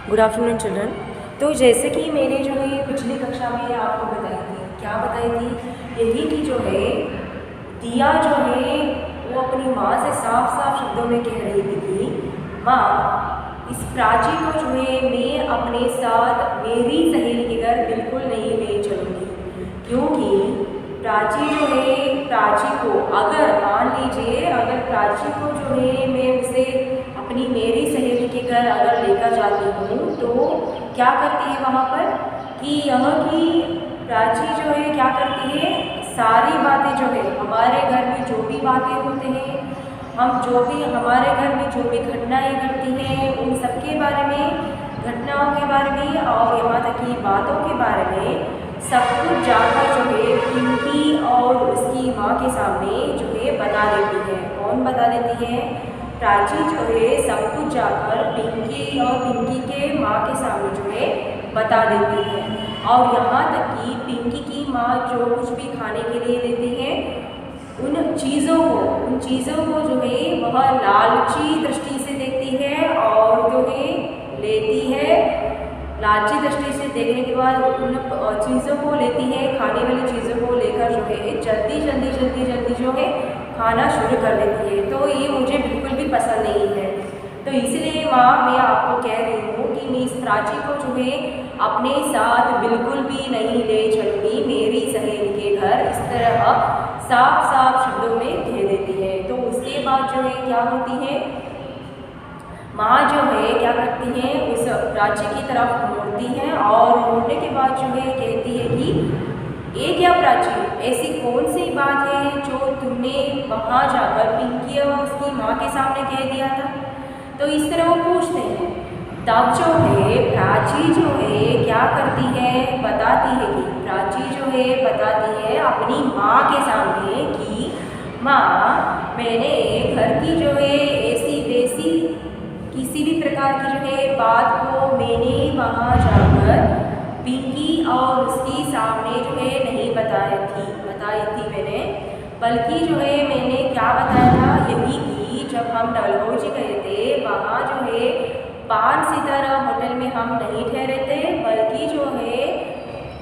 Good afternoon children. तो जैसे कि मैंने जो है पिछली कक्षा में आपको बताई थी, क्या बताई थी, यही कि जो है दिया जो है वो अपनी माँ से साफ साफ शब्दों में कह रही थी कि माँ, इस प्राची को जो है मैं अपने साथ मेरी सहेली के घर बिल्कुल नहीं ले चलूँगी, क्योंकि प्राची जो है, प्राची को अगर मान लीजिए अगर प्राची को जो है मैं उसे अपनी मेरी सहेली के घर अगर लेकर जाती हूँ तो क्या करती है वहाँ पर कि यह कि प्राची जो है क्या करती है, सारी बातें जो है हमारे घर में जो भी बातें होते हैं, हम जो भी हमारे घर में जो भी घटनाएं घटती हैं उन सब के बारे में, घटनाओं के बारे में और यहाँ तक कि बातों के बारे में सब कुछ जाकर जो है पिंकी और उसकी माँ के सामने जो है बता देती है। कौन बता देती है? प्राची जो है सब कुछ जाकर पिंकी और पिंकी के माँ के सामने जो है बता देती है। और यहाँ तक कि पिंकी की माँ जो कुछ भी खाने के लिए देती है उन चीज़ों को जो है वह लालची दृष्टि से देखती है और जो है लेती है। लालची दृष्टि से देखने के बाद उन चीज़ों को लेती है, खाने वाली चीज़ों को लेकर जो है जल्दी जो है खाना शुरू कर देती है। तो ये मुझे बिल्कुल भी पसंद नहीं है। तो इसलिए माँ मैं आपको कह रही हूँ कि मैं इस प्राची को जो है अपने साथ बिल्कुल भी नहीं ले चलूँगी मेरी सहेली के घर, इस तरह साफ साफ शब्दों में कह देती है। तो उसके बाद जो है क्या होती है, माँ जो है क्या करती है, उस प्राची की तरफ मुड़ती है और मुड़ने के बाद जो है कहती है कि ये क्या प्राची, ऐसी कौन सी बात है जो तुमने वहाँ जाकर पिंकी और उसकी माँ के सामने कह दिया था। तो इस तरह वो पूछते हैं। तब जो है प्राची जो है क्या करती है, बताती है कि प्राची जो है बताती है अपनी माँ के सामने कि माँ, मैंने घर की जो है ऐसी वैसी किसी भी प्रकार की जो है बात को मैंने वहाँ जाकर पिंकी और उसके सामने जो है नहीं बताई थी मैंने, बल्कि जो है मैंने क्या बताया था, यही कि जब हम डलहौजी गए थे वहाँ जो है 5 सितारा होटल में हम नहीं ठहरे थे, बल्कि जो है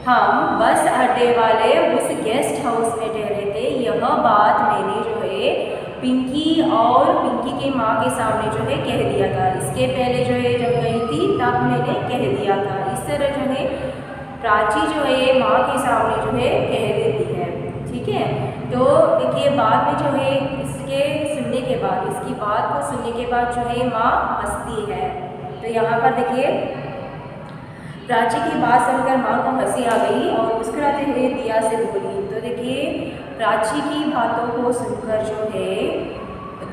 हम बस अड्डे वाले उस गेस्ट हाउस में ठहरे थे। यह बात मैंने जो है पिंकी और पिंकी के माँ के सामने जो है कह दिया था। इसके पहले जो है जब गई थी तब मैंने कह दिया था। इस तरह जो है प्राची जो है माँ के सामने जो है कह देती है। ठीक है, तो देखिए बाद में जो है इसके सुनने के बाद, इसकी बात को सुनने के बाद जो है माँ हंसती है। तो यहाँ पर देखिए प्राची की बात सुनकर माँ को हंसी आ गई और मुस्कुराते हुए दिया से बोली। तो देखिए प्राची की बातों को सुनकर जो है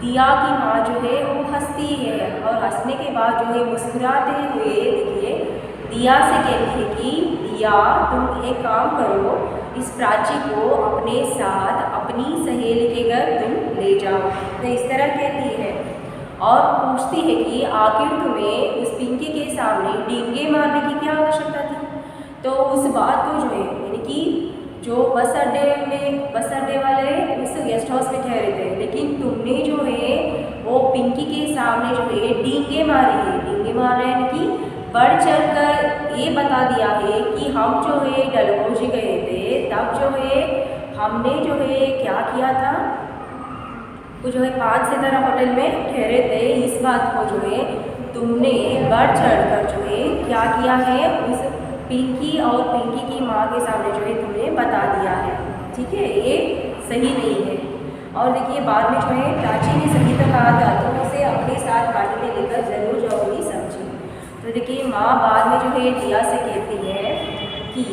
दिया की माँ जो है वो हंसती है और हंसने के बाद जो है मुस्कुराते हुए देखिए दिया से कहती है कि दिया, तुम एक काम करो, इस प्राची को अपने साथ अपनी सहेली के घर तुम ले जाओ। तो इस तरह कहती है और पूछती है कि आखिर तुम्हें उस पिंकी के सामने डींगे मारने की क्या आवश्यकता थी। तो उस बात को जो है यानी कि जो बस अड्डे वाले उस गेस्ट हाउस में ठहरे थे, लेकिन तुमने जो है वो पिंकी के सामने जो है डींगे मारी है। डींगे मारना यानी कि बढ़ चढ़ कर ये बता दिया है कि हम जो है डलहौजी गए थे, तब जो है हमने जो है क्या किया था, वो जो है 5 सितारा होटल में ठहरे थे। इस बात को जो है तुमने बढ़ चढ़ कर जो है क्या किया है, उस पिंकी और पिंकी की माँ के सामने जो है तुमने बता दिया है। ठीक है, ये सही नहीं है। और देखिए बाद में जो है प्राची ने सही तो कहा था, तुम उसे अपने साथ पार्टी में लेकर जरूर जाओगी समझी। तो देखिए माँ बाद में जो है दिया से कहती है कि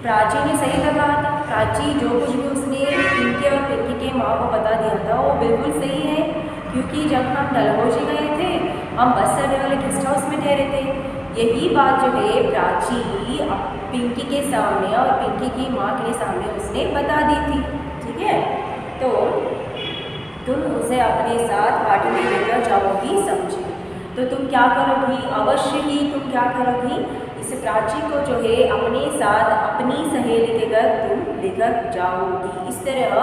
प्राची ने सही तो कहा था, प्राची जो कुछ भी उसने पिंकी और पिंकी के माँ को बता दिया था वो बिल्कुल सही है, क्योंकि जब हम डलहौजी गए थे हम बस अड्डे वाले गेस्ट हाउस में ठहरे थे। यही बात जो है प्राची पिंकी के सामने और पिंकी की माँ के सामने उसने बता दी थी। ठीक है, तो तुम उसे अपने साथ पार्टी में लेकर जाओगी समझी। तो तुम क्या करोगी, अवश्य ही तुम क्या करोगी, इस प्राची को जो है अपने साथ अपनी सहेली के घर तुम लेकर जाओगी। इस तरह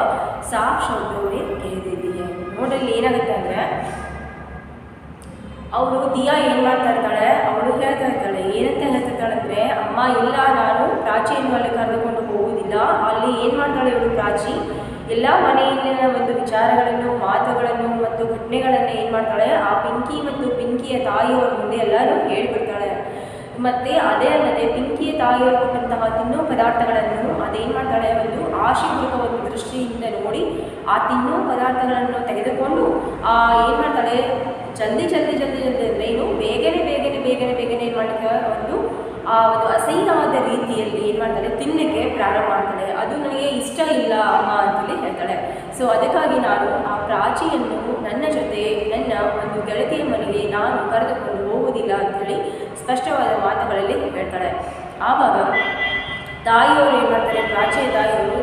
साफ शब्दों में कह देती है। ನೋಡಲ್ಲಿ ಏನಾಗುತ್ತೆ ಅಂದರೆ ಅವರು ದಿಯಾ ಏನು ಮಾಡ್ತಾ ಇರ್ತಾಳೆ, ಅವಳು ಹೇಳ್ತಾ ಇರ್ತಾಳೆ ಅಮ್ಮ ಇಲ್ಲ, ನಾನು ಪ್ರಾಚಿಯನ್ನು ಅಲ್ಲಿ ಕರೆದುಕೊಂಡು ಹೋಗುವುದಿಲ್ಲ. ಅಲ್ಲಿ ಏನು ಮಾಡ್ತಾಳೆ ಇವಳು ಪ್ರಾಚಿ, ಎಲ್ಲ ಮನೆಯಲ್ಲಿನ ಒಂದು ವಿಚಾರಗಳನ್ನು, ಮಾತುಗಳನ್ನು ಮತ್ತು ಘಟನೆಗಳನ್ನು ಏನು ಮಾಡ್ತಾಳೆ ಆ ಪಿಂಕಿ ಮತ್ತು ಪಿಂಕಿಯ ತಾಯಿಯವರ ಮುಂದೆ ಎಲ್ಲರೂ ಹೇಳಿಬಿಡ್ತಾಳೆ. ಮತ್ತು ಅದೇ ಅಲ್ಲದೆ ಪಿಂಕಿಯ ತಾಯಿಯವರು ಕೊಟ್ಟಂತಹ ತಿನ್ನೋ ಪದಾರ್ಥಗಳನ್ನು ಅದೇನು ಮಾಡ್ತಾಳೆ ಒಂದು ಆಶೀರ್ವಾದ ಒಂದು ದೃಷ್ಟಿಯಿಂದ ನೋಡಿ ಆ ತಿನ್ನೋ ಪದಾರ್ಥಗಳನ್ನು ತೆಗೆದುಕೊಂಡು ಏನು ಮಾಡ್ತಾಳೆ ಜಲ್ದಿ ಅಂದರೆ ಏನು ಬೇಗನೆ ಏನು ಮಾಡ್ತಾಳೆ ಒಂದು ಅಸಹ್ಯವಾದ ರೀತಿಯಲ್ಲಿ ಏನು ಮಾಡ್ತಾಳೆ ತಿನ್ನಲಿಕ್ಕೆ ಪ್ರಾರಂಭ ಮಾಡ್ತಾಳೆ. ಅದು ನನಗೆ ಇಷ್ಟ ಇಲ್ಲ ಅಮ್ಮ ಅಂತೇಳಿ ಹೇಳ್ತಾಳೆ. ಸೊ ಅದಕ್ಕಾಗಿ ನಾನು ಆ ಪ್ರಾಚಿಯನ್ನು ನನ್ನ ಜೊತೆ ನನ್ನ ಒಂದು ಗೆಳತಿಯ ಮನೆಗೆ ನಾನು ಕರೆದುಕೊಂಡು ಹೋಗುವುದಿಲ್ಲ ಅಂಥೇಳಿ ಸ್ಪಷ್ಟವಾದ ಮಾತುಗಳಲ್ಲಿ ಹೇಳ್ತಾಳೆ. ಆವಾಗ ತಾಯಿಯವರು ಏನು ಮಾಡ್ತಾರೆ, ಪ್ರಾಚಿಯ ತಾಯಿಯವರು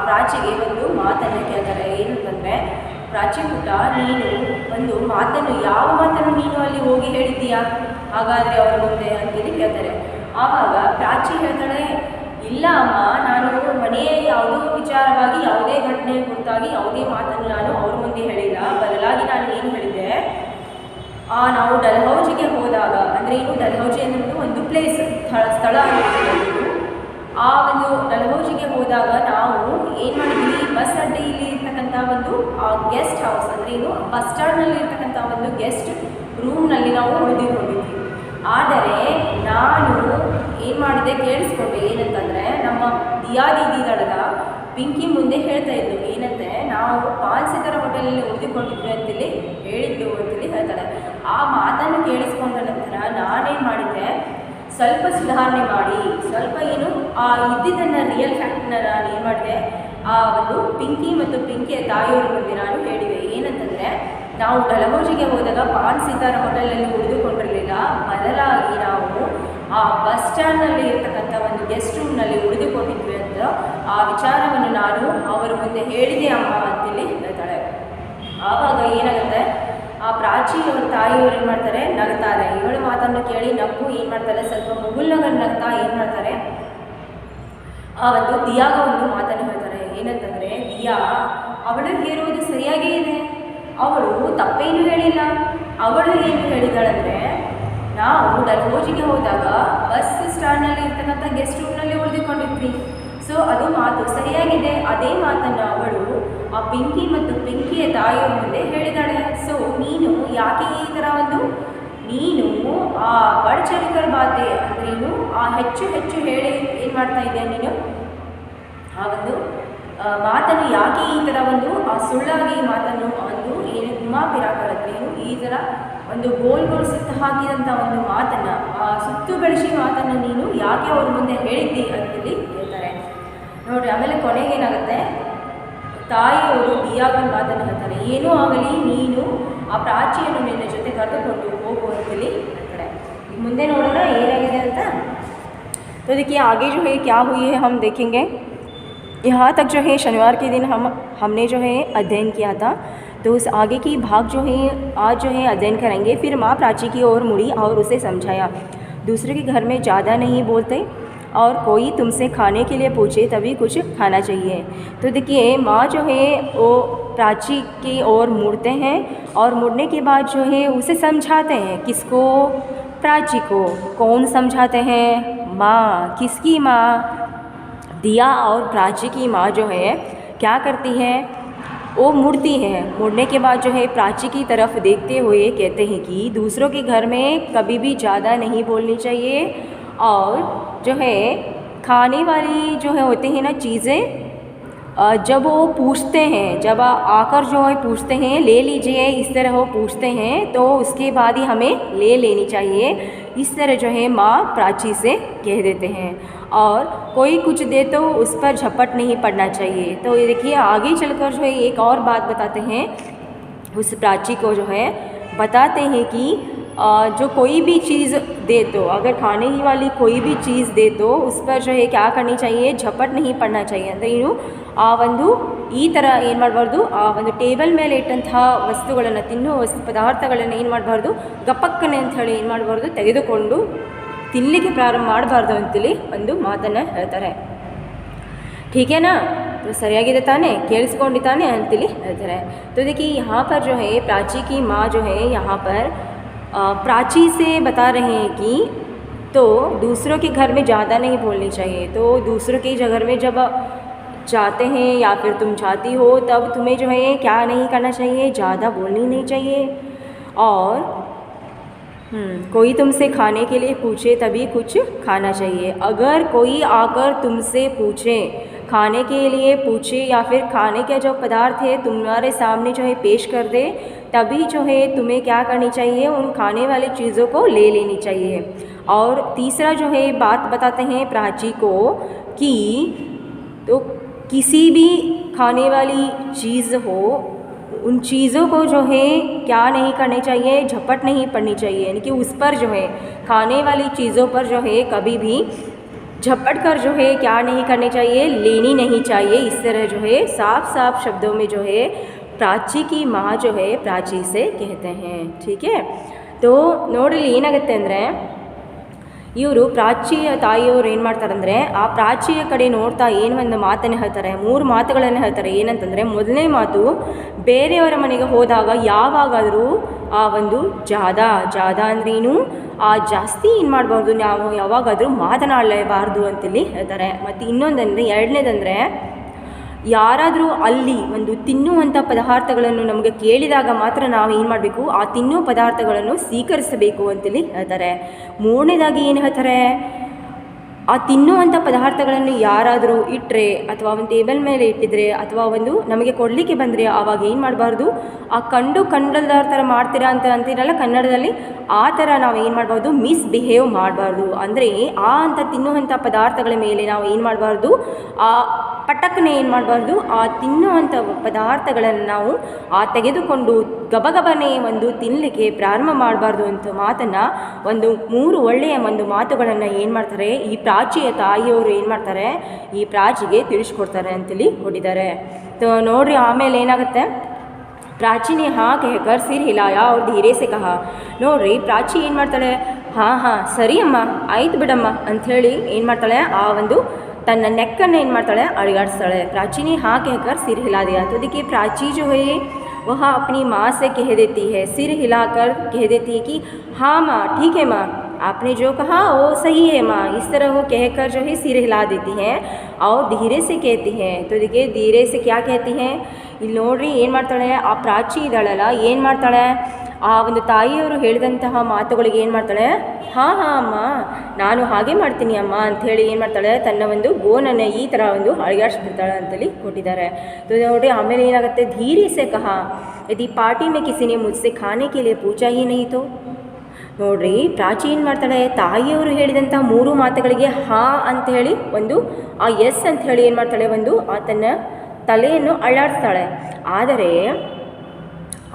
ಪ್ರಾಚಿಗೆ ಒಂದು ಮಾತನ್ನು ಕೇಳ್ತಾರೆ. ಏನಂತಂದರೆ, ಪ್ರಾಚಿ ಪುಟ್ಟ, ನೀನು ಒಂದು ಮಾತನ್ನು ಯಾವ ಮಾತನ್ನು ನೀನು ಅಲ್ಲಿ ಹೋಗಿ ಹೇಳಿದ್ದೀಯಾ ಹಾಗಾದರೆ ಅವರ ಮುಂದೆ ಅಂತೇಳಿ ಕೇಳ್ತಾರೆ. ಆವಾಗ ಪ್ರಾಚಿ ಹೇಳ್ತಾಳೆ, ಇಲ್ಲ ಅಮ್ಮ, ನಾನು ಮನೆಯ ಯಾವುದೋ ವಿಚಾರವಾಗಿ ಯಾವುದೇ ಘಟನೆ ಕುರಿತಾಗಿ ಯಾವುದೇ ಮಾತನ್ನು ನಾನು ಅವ್ರ ಮುಂದೆ ಹೇಳಿಲ್ಲ. ಬದಲಾಗಿ ನಾನು ಏನು ಹೇಳಿದ್ದೆ, ನಾವು ಡಲ್ಹೌಜಿಗೆ ಹೋದಾಗ, ಅಂದರೆ ಏನು ಡಲ್ಹೌಜಿ ಅನ್ನೋದು ಒಂದು ಪ್ಲೇಸ್ ಸ್ಥಳ ಅನ್ನೋದು. ಆ ಒಂದು ಡಲ್ಹೌಜಿಗೆ ಹೋದಾಗ ನಾವು ಏನು ಮಾಡಿದ್ವಿ, ಬಸ್ ಅಡ್ಡೆಯಲ್ಲಿ ಇರ್ತಕ್ಕಂಥ ಒಂದು ಗೆಸ್ಟ್ ಹೌಸ್, ಅಂದರೆ ಏನು ಬಸ್ ಸ್ಟ್ಯಾಂಡ್ನಲ್ಲಿ ಇರ್ತಕ್ಕಂಥ ಒಂದು ಗೆಸ್ಟ್ ರೂಮ್ನಲ್ಲಿ ನಾವು ಉಳಿದುಕೊಂಡಿದ್ವಿ. ಆದರೆ ನಾನು ಏನು ಮಾಡಿದೆ ಕೇಳಿಸ್ಕೊಂಡೆ, ಏನಂತಂದರೆ ನಮ್ಮ ದಿಯಾ ದೀದಿ ದಡದ ಪಿಂಕಿ ಮುಂದೆ ಹೇಳ್ತಾ ಇದ್ದು ಏನಂತೆ, ನಾವು 5 ಸಿತಾರ ಹೋಟೆಲಲ್ಲಿ ಉಳಿದುಕೊಂಡಿದ್ವಿ ಅಂತೇಳಿ ಹೇಳಿದ್ದು ಅಂತೇಳಿ ಹೇಳ್ತಾಳೆ. ಆ ಮಾತನ್ನು ಕೇಳಿಸ್ಕೊಂಡ ನಂತರ ನಾನೇನು ಮಾಡಿದ್ದೆ, ಸ್ವಲ್ಪ ಸುಧಾರಣೆ ಮಾಡಿ ಸ್ವಲ್ಪ ಏನು ಇದ್ದಿದ್ದನ್ನು ರಿಯಲ್ ಫ್ಯಾಕ್ಟ್ನ ನಾನು ಏನು ಮಾಡಿದೆ ಆ ಒಂದು ಪಿಂಕಿ ಮತ್ತು ಪಿಂಕಿಯ ತಾಯಿಯವರ ಮುಂದೆ ನಾನು ಹೇಳಿದೆ. ಏನಂತಂದರೆ, ನಾವು ಡಲ್ಹೌಜಿಗೆ ಹೋದಾಗ 5 ಸಿತಾರ ಹೋಟೆಲಲ್ಲಿ ಉಳಿದುಕೊಂಡಿರಲಿಲ್ಲ, ಬದಲಾಗಿ ನಾವು ಆ ಬಸ್ ಸ್ಟ್ಯಾಂಡ್ನಲ್ಲಿ ಇರ್ತಕ್ಕಂಥ ಒಂದು ಗೆಸ್ಟ್ ರೂಮ್ನಲ್ಲಿ ಉಳಿದುಕೊಂಡಿದ್ವಿ ಅಂತ ಆ ವಿಚಾರವನ್ನು ನಾನು ಅವರ ಮುಂದೆ ಹೇಳಿದೆ ಅಮ್ಮ ಅಂತೇಳಿ ಹೇಳ್ತಾಳೆ. ಆವಾಗ ಏನಾಗುತ್ತೆ, ಆ ಪ್ರಾಚಿಯವರ ತಾಯಿಯವರು ಏನು ಮಾಡ್ತಾರೆ, ನಗ್ತಾರೆ. ಇವಳ ಮಾತನ್ನು ಕೇಳಿ ನಗು ಏನು ಮಾಡ್ತಾರೆ, ಸ್ವಲ್ಪ ಮುಗುಲ್ನಗನ್ನು ನಗ್ತಾ ಏನು ಮಾಡ್ತಾರೆ, ಆ ಒಂದು ದಿಯಾಗ ಒಂದು ಮಾತನ್ನು ಹೇಳ್ತಾರೆ. ಏನಂತಂದರೆ, ದಿಯಾ ಅವಳು ಹೇರುವುದು ಸರಿಯಾಗೇ ಇದೆ, ಅವಳು ತಪ್ಪೇನು ಹೇಳಿಲ್ಲ. ಅವಳು ಏನು ಹೇಳಿದಾಳಂದರೆ, ನಾವು ಡಲ್ಹೌಜಿಗೆ ಹೋದಾಗ ಬಸ್ ಸ್ಟ್ಯಾಂಡ್ನಲ್ಲಿ ಇರ್ತಕ್ಕಂಥ ಗೆಸ್ಟ್ ರೂಮ್ನಲ್ಲಿ ಉಳಿದುಕೊಂಡಿದ್ವಿ. ಸೊ ಅದು ಮಾತು ಸರಿಯಾಗಿದೆ. ಅದೇ ಮಾತನ್ನು ಅವಳು ಆ ಪಿಂಕಿ ಮತ್ತು ಪಿಂಕಿಯ ತಾಯಿಯ ಮುಂದೆ ಹೇಳಿದಾಳೆ. ಸೊ ನೀನು ಯಾಕೆ ಈ ಥರ ಒಂದು ನೀನು ಆ ಬಡ್ಚರಿಕರ ಬಾತೆ ಅಂದ್ರೇನು ಹೆಚ್ಚು ಹೇಳಿ ಏನು ಮಾಡ್ತಾ ಇದೆಯಾ ನೀನು, ಆ ಒಂದು ಮಾತನ್ನು ಯಾಕೆ ಈ ಥರ ಒಂದು ಸುಳ್ಳಾಗಿ ಮಾತನ್ನು ಒಂದು ಏನು ಗುಮಾಪಿರಾಕರತ್ರೇನು ಈ ಥರ ಒಂದು ಗೋಲ್ ಸುತ್ತ ಹಾಕಿದಂಥ ಒಂದು ಮಾತನ್ನು ಸುತ್ತು ಬೆಳೆಸಿ ಮಾತನ್ನು ನೀನು ಯಾಕೆ ಅವ್ರ ಮುಂದೆ ಹೇಳಿದ್ದಿ ಅಂತೇಳಿ ಹೇಳ್ತಾರೆ ನೋಡಿರಿ. ಆಮೇಲೆ ಕೊನೆಗೇನಾಗುತ್ತೆ, ತಾಯಿಯವರು ದಿಯಾಗನ ಮಾತನ್ನು ಹೇಳ್ತಾರೆ, ಏನೂ ಆಗಲಿ ನೀನು ಆ ಪ್ರಾಚಿಯನ್ನು ನಿನ್ನ ಜೊತೆ ಕರೆದುಕೊಂಡು ಹೋಗು ಅಂತೇಳಿ ಹೇಳ್ತಾರೆ. ಮುಂದೆ ನೋಡೋಣ ಏನಾಗಿದೆ ಅಂತ. तो देखिए आगे जो है क्या हुई है हम देखेंगे। यहाँ तक जो है शनिवार के दिन हमने जो है अध्ययन किया था। तो उस आगे की भाग जो है आज जो है अध्ययन करेंगे। फिर माँ प्राची की ओर मुड़ी और उसे समझाया, दूसरे के घर में ज़्यादा नहीं बोलते और कोई तुमसे खाने के लिए पूछे तभी कुछ खाना चाहिए। तो देखिए माँ जो है वो प्राची की ओर मुड़ते हैं और मुड़ने के बाद जो है उसे समझाते हैं। किसको? प्राची को। कौन समझाते हैं? माँ। किसकी माँ? दिया और प्राची की माँ जो है क्या करती है, वो मुड़ती है। मुड़ने के बाद जो है प्राची की तरफ देखते हुए कहते हैं कि दूसरों के घर में कभी भी ज़्यादा नहीं बोलनी चाहिए और जो है खाने वाली जो है होती हैं ना चीज़ें, जब वो पूछते हैं, जब आकर जो है पूछते हैं ले लीजिए, इस तरह वो पूछते हैं तो उसके बाद ही हमें ले लेनी चाहिए। इस तरह जो है माँ प्राची से कह देते हैं। और कोई कुछ दे तो उस पर झपट नहीं पड़ना चाहिए। तो ये देखिए आगे चलकर जो है एक और बात बताते हैं, उस प्राची को जो है बताते हैं कि जो कोई भी चीज़ दे तो, अगर खाने ही वाली कोई भी चीज़ दे तो उस पर जो है क्या करनी चाहिए, झपट नहीं पड़ना चाहिए। ಅಂದರೆ ಏನು ಆ ಒಂದು ಈ ಥರ ಏನು ಮಾಡಬಾರ್ದು, ಆ ಒಂದು ಟೇಬಲ್ ಮೇಲೆ ಇಟ್ಟಂಥ ವಸ್ತುಗಳನ್ನು ತಿನ್ನುವ ಪದಾರ್ಥಗಳನ್ನು ಏನು ಮಾಡಬಾರ್ದು, ಗಪ್ಪಕ್ಕನೆ ಅಂತ ಹೇಳಿ ಏನು ಮಾಡಬಾರ್ದು, ತೆಗೆದುಕೊಂಡು ತಿನ್ನಲಿಕ್ಕೆ ಪ್ರಾರಂಭ ಮಾಡಬಾರ್ದು ಅಂತೇಳಿ ಒಂದು ಮಾತನ್ನು ಹೇಳ್ತಾರೆ. ठीक है ना, तो सरियाಗಿದೆ ತಾನೆ, ಕೇಳಿಸ್ಕೊಂಡು ತಾನೆ ಅಂತೇಳಿ ಹೇಳ್ತಾರೆ. तो देखिए यहाँ पर जो है प्राची की माँ जो है यहाँ पर प्राची से बता रहे हैं कि तो दूसरों के घर में ज़्यादा नहीं बोलनी चाहिए। तो दूसरों के घर में जब जाते हैं या फिर तुम जाती हो तब तुम्हें जो है क्या नहीं करना चाहिए, ज़्यादा बोलनी नहीं चाहिए। और कोई तुमसे खाने के लिए पूछे तभी कुछ खाना चाहिए। अगर कोई आकर तुमसे पूछे, खाने के लिए पूछे या फिर खाने के जो पदार्थ है तुम्हारे सामने जो है पेश कर दे, तभी जो है तुम्हें क्या करनी चाहिए, उन खाने वाली चीज़ों को ले लेनी चाहिए। और तीसरा जो है बात बताते हैं प्राची को कि तो किसी भी खाने वाली चीज़ हो, उन चीज़ों को जो है क्या नहीं करनी चाहिए, झपट नहीं पड़नी चाहिए। यानी कि उस पर जो है खाने वाली चीज़ों पर जो है कभी भी झपट कर जो है क्या नहीं करनी चाहिए, लेनी नहीं चाहिए। इस तरह जो है साफ साफ शब्दों में जो है प्राची की माँ जो है प्राची से कहते हैं। ठीक है, तो ನೋಡಿ ಏನಾಗುತ್ತೆ ಅಂದರೆ ಇವರು ಪ್ರಾಚಿಯ ತಾಯಿಯವರು ಏನು ಮಾಡ್ತಾರಂದರೆ ಆ ಪ್ರಾಚಿಯ ಕಡೆ ನೋಡ್ತಾ ಏನು ಒಂದು ಮಾತನ್ನು ಹೇಳ್ತಾರೆ, 3 ಮಾತುಗಳನ್ನು ಹೇಳ್ತಾರೆ. ಏನಂತಂದರೆ ಮೊದಲನೇ ಮಾತು, ಬೇರೆಯವರ ಮನೆಗೆ ಹೋದಾಗ ಯಾವಾಗಾದರೂ ಆ ಒಂದು ಜಾದ ಅಂದ್ರೇನು, ಆ ಜಾಸ್ತಿ ಏನು ಮಾಡಬಾರ್ದು, ನಾವು ಯಾವಾಗಾದರೂ ಮಾತನಾಡಲೇಬಾರ್ದು ಅಂತೇಳಿ ಹೇಳ್ತಾರೆ. ಮತ್ತು ಇನ್ನೊಂದಂದರೆ ಎರಡನೇದಂದರೆ ಯಾರಾದರೂ ಅಲ್ಲಿ ಒಂದು ತಿನ್ನುವಂಥ ಪದಾರ್ಥಗಳನ್ನು ನಮಗೆ ಕೇಳಿದಾಗ ಮಾತ್ರ ನಾವು ಏನು ಮಾಡಬೇಕು, ಆ ತಿನ್ನುವ ಪದಾರ್ಥಗಳನ್ನು ಸ್ವೀಕರಿಸಬೇಕು ಅಂತೇಳಿ ಹೇಳ್ತಾರೆ. ಮೂರನೇದಾಗಿ ಏನು ಹೇಳ್ತಾರೆ, ಆ ತಿನ್ನುವಂಥ ಪದಾರ್ಥಗಳನ್ನು ಯಾರಾದರೂ ಇಟ್ಟರೆ ಅಥವಾ ಒಂದು ಟೇಬಲ್ ಮೇಲೆ ಇಟ್ಟಿದ್ರೆ ಅಥವಾ ಒಂದು ನಮಗೆ ಕೊಡಲಿಕ್ಕೆ ಬಂದರೆ ಆವಾಗ ಏನು ಮಾಡಬಾರ್ದು, ಆ ಕಂಡಲ್ದಾರ ಥರ ಮಾಡ್ತೀರಾ ಅಂತೀರಲ್ಲ ಕನ್ನಡದಲ್ಲಿ, ಆ ಥರ ನಾವು ಏನು ಮಾಡಬಾರ್ದು, ಮಿಸ್ಬಿಹೇವ್ ಮಾಡಬಾರ್ದು. ಅಂದರೆ ಅಂತ ತಿನ್ನುವಂಥ ಪದಾರ್ಥಗಳ ಮೇಲೆ ನಾವು ಏನು ಮಾಡಬಾರ್ದು, ಆ ಪಟಕ್ಕನೆ ಏನು ಮಾಡಬಾರ್ದು, ಆ ತಿನ್ನುವಂಥ ಪದಾರ್ಥಗಳನ್ನು ನಾವು ತೆಗೆದುಕೊಂಡು ಗಬಗಬನೆ ಒಂದು ತಿನ್ನಲಿಕ್ಕೆ ಪ್ರಾರಂಭ ಮಾಡಬಾರ್ದು ಅಂತ ಮಾತನ್ನು, ಒಂದು 3 ಒಳ್ಳೆಯ ಒಂದು ಮಾತುಗಳನ್ನು ಏನು ಮಾಡ್ತಾರೆ ಈ ಪ್ರಾಚಿಯ ತಾಯಿಯವರು ಏನು ಮಾಡ್ತಾರೆ ಈ ಪ್ರಾಚಿಗೆ ತಿಳಿಸ್ಕೊಡ್ತಾರೆ ಅಂತೇಳಿ ಕೊಟ್ಟಿದ್ದಾರೆ. ನೋಡ್ರಿ ಆಮೇಲೆ ಏನಾಗುತ್ತೆ, प्राची ने हाँ कहकर सिर हिलाया और धीरे से कहा. ನೋಡ್ರಿ ಪ್ರಾಚಿ ಏನು ಮಾಡ್ತಾಳೆ, ಹಾಂ ಸರಿ ಅಮ್ಮ ಆಯ್ತು ಬಿಡಮ್ಮ ಅಂಥೇಳಿ ಏನು ಮಾಡ್ತಾಳೆ, ಆ ಒಂದು ತನ್ನ ನೆಕ್ಕನ್ನು ಏನು ಮಾಡ್ತಾಳೆ ಅಳಿಗಾಡಿಸ್ತಾಳೆ. प्राची ने हाँ कहकर सिर हिला दिया. तो देखिए प्राची जो है वह अपनी माँ से कह देती है, सिर हिलाकर कह देती है कि हाँ माँ ठीक है माँ, आपने जो कहा वो सही है माँ. इस तरह वो कहकर जो है सिर हिला देती हैं और धीरे से कहती हैं. तो देखिए धीरे से क्या कहती हैं, ಇಲ್ಲಿ ನೋಡ್ರಿ ಏನು ಮಾಡ್ತಾಳೆ ಆ ಪ್ರಾಚಿ ಇದ್ದಾಳಲ್ಲ, ಏನು ಮಾಡ್ತಾಳೆ ಆ ಒಂದು ತಾಯಿಯವರು ಹೇಳಿದಂತಹ ಮಾತುಗಳಿಗೆ ಏನು ಮಾಡ್ತಾಳೆ, ಹಾಂ ಅಮ್ಮ ನಾನು ಹಾಗೆ ಮಾಡ್ತೀನಿ ಅಮ್ಮ ಅಂಥೇಳಿ ಏನು ಮಾಡ್ತಾಳೆ ತನ್ನ ಒಂದು ಗೋನನ್ನು ಈ ಥರ ಒಂದು ಅಳಿಗಾಡಿಸ್ಬಿಡ್ತಾಳೆ ಅಂತೇಳಿ ಕೊಟ್ಟಿದ್ದಾರೆ. ನೋಡಿ ಆಮೇಲೆ ಏನಾಗುತ್ತೆ, ಧೀರೆ ಸೆ ಕಹಾ ಯದಿ ಪಾರ್ಟಿ ಮೇ ಕಿಸಿ ನೆ ಮುಜ್ಸೆ ಖಾನೆ ಕೆ ಲಿಯೆ ಪೂಛಾ ಹಿ ನಹೀ ತೋ. ನೋಡ್ರಿ ಪ್ರಾಚಿ ಏನು ಮಾಡ್ತಾಳೆ, ತಾಯಿಯವರು ಹೇಳಿದಂಥ 3 ಮಾತುಗಳಿಗೆ ಹಾಂ ಅಂಥೇಳಿ ಒಂದು ಆ ಎಸ್ ಅಂಥೇಳಿ ಏನು ಮಾಡ್ತಾಳೆ, ಒಂದು ತನ್ನ ತಲೆಯನ್ನು ಅಳ್ಳಾಡಿಸ್ತಾಳೆ. ಆದರೆ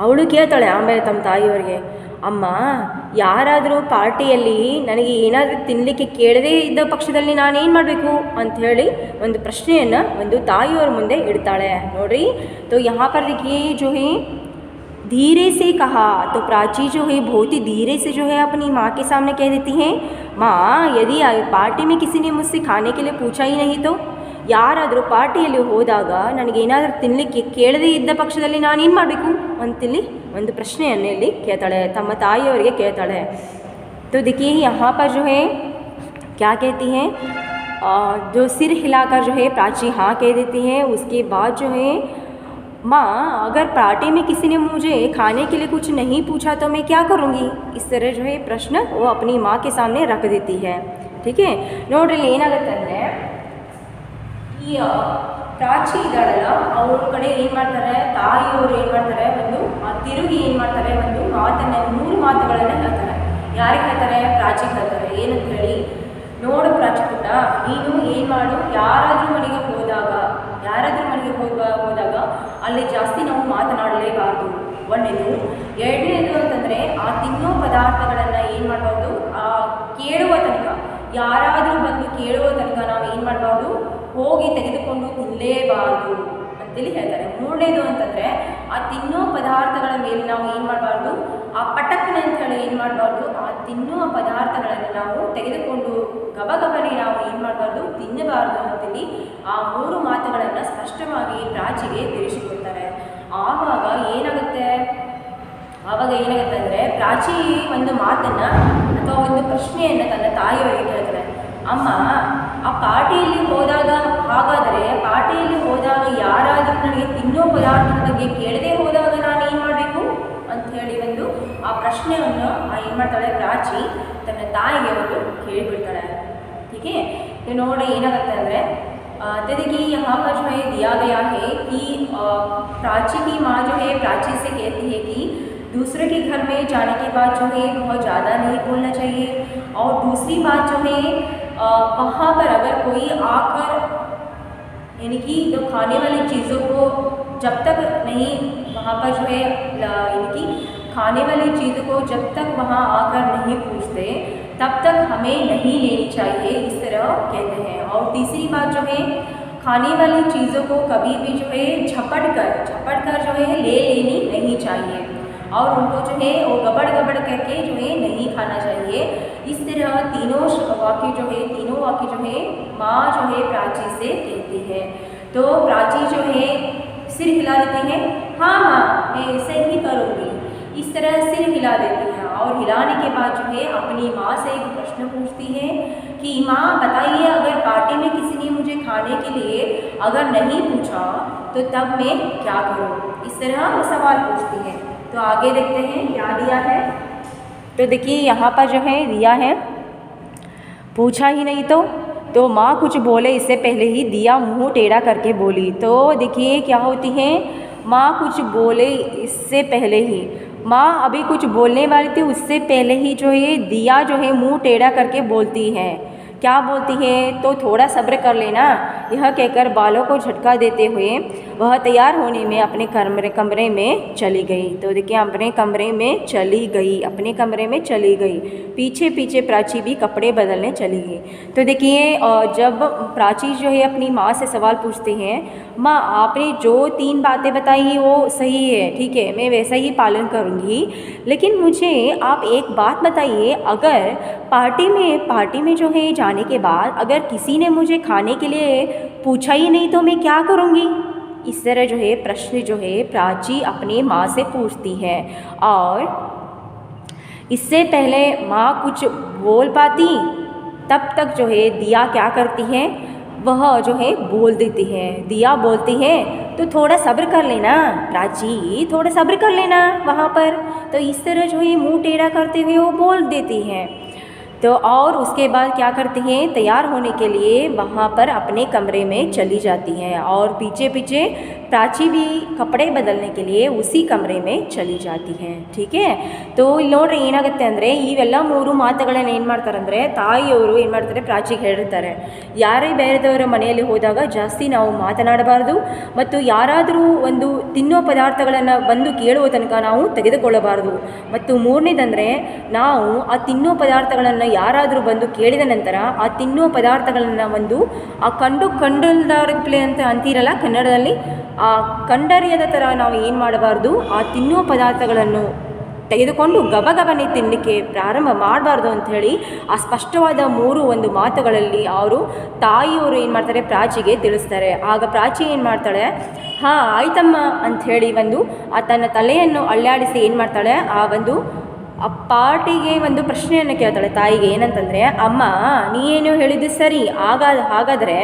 ಅವಳು ಕೇಳ್ತಾಳೆ ಆಮೇಲೆ ತಮ್ಮ ತಾಯಿಯವರಿಗೆ, ಅಮ್ಮ ಯಾರಾದರೂ ಪಾರ್ಟಿಯಲ್ಲಿ ನನಗೆ ಏನಾದರೂ ತಿನ್ನಲಿಕ್ಕೆ ಕೇಳದೇ ಇದ್ದ ಪಕ್ಷದಲ್ಲಿ ನಾನೇನು ಮಾಡಬೇಕು ಅಂಥೇಳಿ ಒಂದು ಪ್ರಶ್ನೆಯನ್ನು ಒಂದು ತಾಯಿಯವ್ರ ಮುಂದೆ ಇಡ್ತಾಳೆ. ನೋಡ್ರಿ तो यहाँ पर देखिए जो है धीरे से कहा, तो प्राची जो है बहुत ही धीरे से जो है अपनी माँ के सामने कह देती हैं, माँ यदि पार्टी में किसी ने मुझसे खाने के लिए पूछा ही नहीं तो, ಯಾರಾದರೂ ಪಾರ್ಟಿಯಲ್ಲಿ ಹೋದಾಗ ನನಗೇನಾದರೂ ತಿನ್ನಲಿಕ್ಕೆ ಕೇಳದೇ ಇದ್ದ ಪಕ್ಷದಲ್ಲಿ ನಾನೇನು ಮಾಡಬೇಕು ಅಂತೇಳಿ ಒಂದು ಪ್ರಶ್ನೆಯನ್ನು ಇಲ್ಲಿ ಕೇಳ್ತಾಳೆ, ತಮ್ಮ ತಾಯಿಯವರಿಗೆ ಕೇಳ್ತಾಳೆ. तो देखिए यहाँ पर जो है क्या कहती हैं, जो सिर हिलाकर जो है प्राची हाँ कह देती हैं. उसके बाद जो है माँ अगर पार्टी में किसी ने मुझे खाने के लिए कुछ नहीं पूछा तो मैं क्या करूँगी, इस तरह जो है प्रश्न वो अपनी माँ के सामने रख देती है. ठीक है, ನೋಡ್ರಿ ಏನಾಗುತ್ತೆ ಅಂದರೆ ಈ ಪ್ರಾಚಿ ಇದ್ದಾಳಲ್ಲ ಅವ್ರ ಕಡೆ ಏನು ಮಾಡ್ತಾರೆ ತಾಯಿಯವರು ಏನು ಮಾಡ್ತಾರೆ, ಒಂದು ತಿರುಗಿ ಏನು ಮಾಡ್ತಾರೆ ಒಂದು ಮಾತನ್ನು 3 ಮಾತುಗಳನ್ನು ಹೇಳ್ತಾರೆ. ಯಾರಿಗೆ ಹೇಳ್ತಾರೆ, ಪ್ರಾಚಿಗೆ ಹೇಳ್ತಾರೆ. ಏನಂತ ಹೇಳಿ, ನೋಡು ಪ್ರಾಚಿ ಪುಟ್ಟ, ನೀನು ಏನು ಮಾಡು, ಯಾರಾದರೂ ಮನೆಗೆ ಹೋದಾಗ ಅಲ್ಲಿ ಜಾಸ್ತಿ ನಾವು ಮಾತನಾಡಲೇಬಾರ್ದು. ಒಂದೇದು. ಎರಡನೇದು ಅಂತಂದರೆ ಆ ತಿನ್ನೋ ಪದಾರ್ಥಗಳನ್ನು ಏನು ಮಾಡಬಾರ್ದು, ಕೇಳುವ ತನಕ, ಯಾರಾದರೂ ಬಂದು ಕೇಳುವ ತನಕ ನಾವು ಏನು ಮಾಡಬಾರ್ದು, ಹೋಗಿ ತೆಗೆದುಕೊಂಡು ತಿನ್ನಲೇಬಾರ್ದು ಅಂತೇಳಿ ಹೇಳ್ತಾರೆ. ಮೂರನೇದು ಅಂತಂದರೆ ಆ ತಿನ್ನೋ ಪದಾರ್ಥಗಳ ಮೇಲೆ ನಾವು ಏನು ಮಾಡಬಾರ್ದು, ಆ ಪಟಕ್ಕನೆ ಅಂತ ಹೇಳಿ ಏನು ಮಾಡಬಾರ್ದು, ಆ ತಿನ್ನುವ ಪದಾರ್ಥಗಳನ್ನು ನಾವು ತೆಗೆದುಕೊಂಡು ಗಬಗಬನೆ ನಾವು ಏನು ಮಾಡಬಾರ್ದು, ತಿನ್ನಬಾರ್ದು ಅಂತೇಳಿ ಆ 3 ಮಾತುಗಳನ್ನು ಸ್ಪಷ್ಟವಾಗಿ ಪ್ರಾಚಿಗೆ ತಿಳಿಸಿಕೊಡ್ತಾರೆ. ಆವಾಗ ಏನಾಗುತ್ತೆ, ಆವಾಗ ಏನಾಗುತ್ತೆ ಅಂದರೆ ಪ್ರಾಚಿ ಒಂದು ಮಾತನ್ನು ಅಥವಾ ಒಂದು ಪ್ರಶ್ನೆಯನ್ನು ತನ್ನ ತಾಯಿಯವರಿಗೆ ಕೇಳ್ತಾರೆ. ಅಮ್ಮ, ಆ ಪಾರ್ಟಿಯಲ್ಲಿ ಹೋದಾಗ, ಹಾಗಾದರೆ ಪಾರ್ಟಿಯಲ್ಲಿ ಹೋದಾಗ ಯಾರಾದರೂ ನನಗೆ ತಿನ್ನೋ ಪದಾರ್ಥದ ಬಗ್ಗೆ ಕೇಳದೆ ಹೋದಾಗ ನಾನು ಏನು ಮಾಡಬೇಕು ಅಂತ ಹೇಳಿ ಒಂದು ಆ ಪ್ರಶ್ನೆಯನ್ನು ಏನು ಮಾಡ್ತಾಳೆ ಪ್ರಾಚಿ ತನ್ನ ತಾಯಿಗೆ ಒಂದು ಕೇಳಿಬಿಡ್ತಾಳೆ. ಹೀಗೆ ನೀವು ನೋಡಿ ಏನಾಗುತ್ತೆ ಅಂದರೆ देखिए यहाँ पर जो है दिया गया है कि प्राची की माँ जो है प्राची से कहती है कि दूसरे के घर में जाने के बाद जो है बहुत ज़्यादा नहीं बोलना चाहिए, और दूसरी बात जो है वहाँ पर अगर कोई आकर यानी कि जो खाने वाली चीज़ों को जब तक नहीं वहाँ पर जो है यानी कि खाने वाली चीज़ों को जब तक वहाँ आकर नहीं पूछते तब तक हमें नहीं लेनी चाहिए, इस तरह कहते हैं। और तीसरी बात जो है खाने वाली चीज़ों को कभी भी जो है झपट कर जो है ले लेनी नहीं चाहिए, और उनको जो है वो गबड़ करके जो है नहीं खाना चाहिए। इस तरह तीनों वाक्य जो है माँ जो है प्राची से कहती है। तो प्राची जो है सिर हिला देती है, हाँ माँ मैं ऐसे ही करूँगी, इस तरह सिर हिला देती है। और हिलाने के बाद जो है अपनी माँ से एक प्रश्न पूछती है कि माँ बताइए, अगर पार्टी में किसी ने मुझे खाने के लिए अगर नहीं पूछा तो तब मैं क्या करूँ, इस तरह वो सवाल पूछती है। तो आगे देखते हैं क्या दिया है। तो देखिए यहाँ पर जो है दिया है पूछा ही नहीं तो माँ कुछ बोले इससे पहले ही दिया मुँह टेढ़ा करके बोली। तो देखिए क्या होती है, माँ कुछ बोले इससे पहले ही, माँ अभी कुछ बोलने वाली थी उससे पहले ही जो है दिया जो है मुंह टेढ़ा करके बोलती है। क्या बोलती है, तो थोड़ा सब्र कर लेना, यह कहकर बालों को झटका देते हुए वह तैयार होने में अपने कमरे में चली गई। तो देखिए अपने कमरे में चली गई। पीछे प्राची भी कपड़े बदलने चली गई। तो देखिए जब प्राची जो है अपनी माँ से सवाल पूछते हैं, माँ आपने जो 3 बातें बताई वो सही है, ठीक है, मैं वैसा ही पालन करूँगी, लेकिन मुझे आप एक बात बताइए, अगर पार्टी में जो है जाने के बाद अगर किसी ने मुझे खाने के लिए पूछा ही नहीं तो मैं क्या करूँगी। इस तरह जो है प्रश्न जो है प्राची अपनी माँ से पूछती है। और इससे पहले माँ कुछ बोल पाती तब तक जो है दिया क्या करती है, वह जो है बोल देती है। दिया बोलती है तो थोड़ा सब्र कर लेना प्राची, थोड़ा सब्र कर लेना वहाँ पर। तो इस तरह जो है मुँह टेढ़ा करते हुए वो बोल देती है। तो और उसके बाद क्या करती हैं, तैयार होने के लिए वहाँ पर अपने कमरे में चली जाती हैं, और पीछे प्राची भी कपड़े बदलने के लिए उसी कमरे में चली जाती हैं। ठीक है। तो ಇಲ್ಲಿ ನೋಡ್ರಿ ಏನಾಗುತ್ತೆ ಅಂದರೆ ಇವೆಲ್ಲ 3 ಮಾತುಗಳನ್ನು ಏನು ಮಾಡ್ತಾರೆ ಅಂದರೆ ತಾಯಿಯವರು ಏನು ಮಾಡ್ತಾರೆ ಪ್ರಾಚಿಗೆ ಹೇಳಿರ್ತಾರೆ, ಯಾರೇ ಬೇರೆದವರ ಮನೆಯಲ್ಲಿ ಹೋದಾಗ ಜಾಸ್ತಿ ನಾವು ಮಾತನಾಡಬಾರ್ದು, ಮತ್ತು ಯಾರಾದರೂ ಒಂದು ತಿನ್ನೋ ಪದಾರ್ಥಗಳನ್ನು ಬಂದು ಕೇಳುವ ತನಕ ನಾವು ತೆಗೆದುಕೊಳ್ಳಬಾರ್ದು, ಮತ್ತು 3ನೇದಂದರೆ ನಾವು ಆ ತಿನ್ನೋ ಪದಾರ್ಥಗಳನ್ನು ಯಾರಾದರೂ ಬಂದು ಕೇಳಿದ ನಂತರ ಆ ತಿನ್ನೋ ಪದಾರ್ಥಗಳನ್ನು ಒಂದು ಆ ಕಂಡಲ್ದಾರಪ್ಲೆ ಅಂತ ಅಂತೀರಲ್ಲ ಕನ್ನಡದಲ್ಲಿ, ಆ ಕಂಡರಿಯದ ಥರ ನಾವು ಏನು ಮಾಡಬಾರ್ದು, ಆ ತಿನ್ನೋ ಪದಾರ್ಥಗಳನ್ನು ತೆಗೆದುಕೊಂಡು ಗಬಗಬನೆ ತಿನ್ನಲಿಕ್ಕೆ ಪ್ರಾರಂಭ ಮಾಡಬಾರ್ದು ಅಂಥೇಳಿ ಆ ಸ್ಪಷ್ಟವಾದ 3 ಒಂದು ಮಾತುಗಳಲ್ಲಿ ಅವರು ತಾಯಿಯವರು ಏನು ಮಾಡ್ತಾರೆ ಪ್ರಾಚಿಗೆ ತಿಳಿಸ್ತಾರೆ. ಆಗ ಪ್ರಾಚಿ ಏನು ಮಾಡ್ತಾಳೆ, ಹಾಂ ಆಯ್ತಮ್ಮ ಅಂಥೇಳಿ ಒಂದು ಆ ತನ್ನ ತಲೆಯನ್ನು ಅಲ್ಲಾಡಿಸಿ ಏನು ಮಾಡ್ತಾಳೆ, ಆ ಒಂದು ಆ ಪಾರ್ಟಿಗೆ ಒಂದು ಪ್ರಶ್ನೆಯನ್ನು ಕೇಳ್ತಾಳೆ ತಾಯಿಗೆ. ಏನಂತಂದರೆ, ಅಮ್ಮ ನೀನೇನು ಹೇಳಿದ್ದು ಸರಿ, ಹಾಗಾದರೆ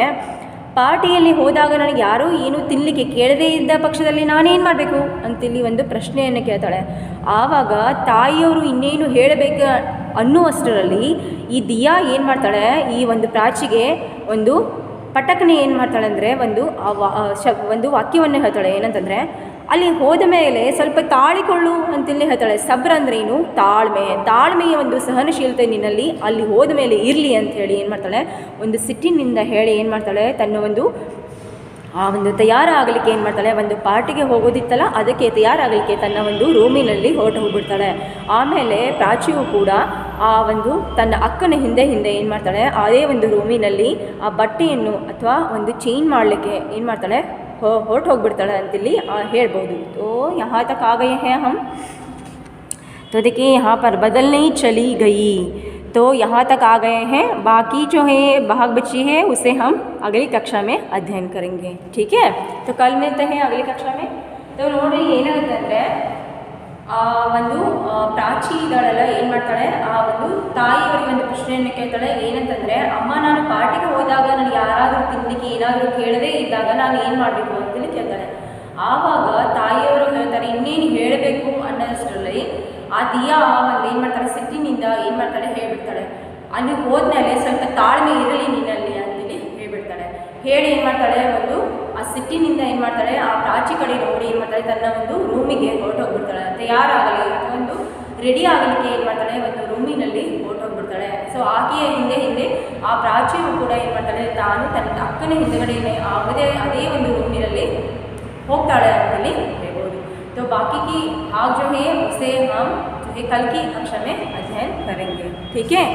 ಪಾರ್ಟಿಯಲ್ಲಿ ಹೋದಾಗ ನನಗೆ ಯಾರೂ ಏನೂ ತಿನ್ನಲಿಕ್ಕೆ ಕೇಳದೇ ಇದ್ದ ಪಕ್ಷದಲ್ಲಿ ನಾನೇನು ಮಾಡಬೇಕು ಅಂತೇಳಿ ಒಂದು ಪ್ರಶ್ನೆಯನ್ನು ಕೇಳ್ತಾಳೆ. ಆವಾಗ ತಾಯಿಯವರು ಇನ್ನೇನು ಹೇಳಬೇಕು ಅನ್ನುವಷ್ಟರಲ್ಲಿ ಈ ದಿಯಾ ಏನು ಮಾಡ್ತಾಳೆ, ಈ ಒಂದು ಪ್ರಾಚಿಗೆ ಒಂದು ಪಟಕನೆ ಏನು ಮಾಡ್ತಾಳೆ ಅಂದರೆ ಒಂದು ವಾಕ್ಯವನ್ನು ಹೇಳ್ತಾಳೆ. ಏನಂತಂದರೆ, ಅಲ್ಲಿ ಹೋದ ಮೇಲೆ ಸ್ವಲ್ಪ ತಾಳಿಕೊಳ್ಳು ಅಂತೇಳಿ ಹೇಳ್ತಾಳೆ. ಸಬ್ರ ಅಂದ್ರೇನು, ತಾಳ್ಮೆಯ ಒಂದು ಸಹನಶೀಲತೆ ನಿನ್ನಲ್ಲಿ ಅಲ್ಲಿ ಹೋದ ಮೇಲೆ ಇರಲಿ ಅಂಥೇಳಿ ಏನು ಮಾಡ್ತಾಳೆ, ಒಂದು ಸಿಟ್ಟಿನಿಂದ ಹೇಳಿ ಏನು ಮಾಡ್ತಾಳೆ, ತನ್ನ ಒಂದು ಆ ಒಂದು ತಯಾರಾಗಲಿಕ್ಕೆ ಏನು ಮಾಡ್ತಾಳೆ, ಒಂದು ಪಾರ್ಟಿಗೆ ಹೋಗೋದಿತ್ತಲ್ಲ ಅದಕ್ಕೆ ತಯಾರಾಗಲಿಕ್ಕೆ ತನ್ನ ಒಂದು ರೂಮಿನಲ್ಲಿ ಹೊರಟು ಹೋಗ್ಬಿಡ್ತಾಳೆ. ಆಮೇಲೆ ಪ್ರಾಚಿಯು ಕೂಡ ಆ ಒಂದು ತನ್ನ ಅಕ್ಕನ ಹಿಂದೆ ಏನು ಮಾಡ್ತಾಳೆ, ಅದೇ ಒಂದು ರೂಮಿನಲ್ಲಿ ಆ ಬಟ್ಟೆಯನ್ನು ಅಥವಾ ಒಂದು ಚೇಂಜ್ ಮಾಡಲಿಕ್ಕೆ ಏನು ಮಾಡ್ತಾಳೆ, ಹೊರಟು ಹೋಗ್ಬಿಡ್ತಾಳೆ ಅಂತೇಳಿ ಹೇಳ್ಬೋದು. तो यहाँ तक आ गए हैं हम। तो देखिए यहाँ पर बदलने चली गई, तो यहाँ तक आ गए हैं। बाकी जो है भाग बची है उसे हम अगली कक्षा में अध्ययन करेंगे। ठीक है, तो कल मिलते हैं अगली कक्षा में। तो नोड्री ಏನಾಗುತ್ತೆ ಅಂದರೆ ಒಂದು ಪ್ರಾಚಿ ಇದ್ದಾಳಲ್ಲ ಏನು ಮಾಡ್ತಾಳೆ, ಆ ಒಂದು ತಾಯಿಯವರಿಗೆ ಒಂದು ಪ್ರಶ್ನೆಯನ್ನು ಕೇಳ್ತಾಳೆ. ಏನಂತಂದರೆ, ಅಮ್ಮ ನಾನು ಪಾರ್ಟಿಗೆ ಹೋದಾಗ ನನಗೆ ಯಾರಾದರೂ ತಿನ್ನಲಿಕ್ಕೆ ಏನಾದರೂ ಕೇಳದೇ ಇದ್ದಾಗ ನಾನು ಏನು ಮಾಡಬೇಕು ಅಂತೇಳಿ ಕೇಳ್ತಾಳೆ. ಆವಾಗ ತಾಯಿಯವರು ಹೇಳ್ತಾರೆ, ಇನ್ನೇನು ಹೇಳಬೇಕು ಅನ್ನೋಷ್ಟರಲ್ಲಿ ಆ ದಿಯಾ ಒಂದು ಏನು ಮಾಡ್ತಾಳೆ, ಸಿಟ್ಟಿನಿಂದ ಏನು ಮಾಡ್ತಾಳೆ ಹೇಳಿಬಿಡ್ತಾಳೆ, ಅಲ್ಲಿ ಹೋದ್ಮೇಲೆ ಸ್ವಲ್ಪ ತಾಳ್ಮೆ ಇರಲಿ ನಿನ್ನಲ್ಲಿ ಅಂತೇಳಿ ಹೇಳಿಬಿಡ್ತಾಳೆ. ಹೇಳಿ ಏನು ಮಾಡ್ತಾಳೆ, ಒಂದು ಆ ಸಿಟ್ಟಿನಿಂದ ಏನು ಮಾಡ್ತಾಳೆ, ಆ ಪ್ರಾಚಿ ಕಡೆ ನೋಡಿ ಏನು ಮಾಡ್ತಾಳೆ, ತನ್ನ ಒಂದು ರೂಮಿಗೆ ಹೊರಟೋಗ್ಬಿಡ್ತಾಳೆ. ತಯಾರಾಗಲಿ ಅಥವಾ ಒಂದು ರೆಡಿ ಆಗಲಿಕ್ಕೆ ಏನು ಮಾಡ್ತಾಳೆ, ಒಂದು ರೂಮಿನಲ್ಲಿ ಹೊರಟೋಗ್ಬಿಡ್ತಾಳೆ. ಸೊ ಆಕೆಯ ಹಿಂದೆ ಆ ಪ್ರಾಚಿಯು ಕೂಡ ಏನು ಮಾಡ್ತಾಳೆ, ತಾನು ತನ್ನ ಅಕ್ಕನ ಹಿಂದುಗಡೆಯೇ ಅದೇ ಒಂದು ರೂಮಿನಲ್ಲಿ ಹೋಗ್ತಾಳೆ ಅಂತೇಳಿ ಹೇಳ್ಬೋದು. तो बाकी की भाग जो है उसे हम जो है कल की कक्षा में अध्ययन करेंगे. ठीक है.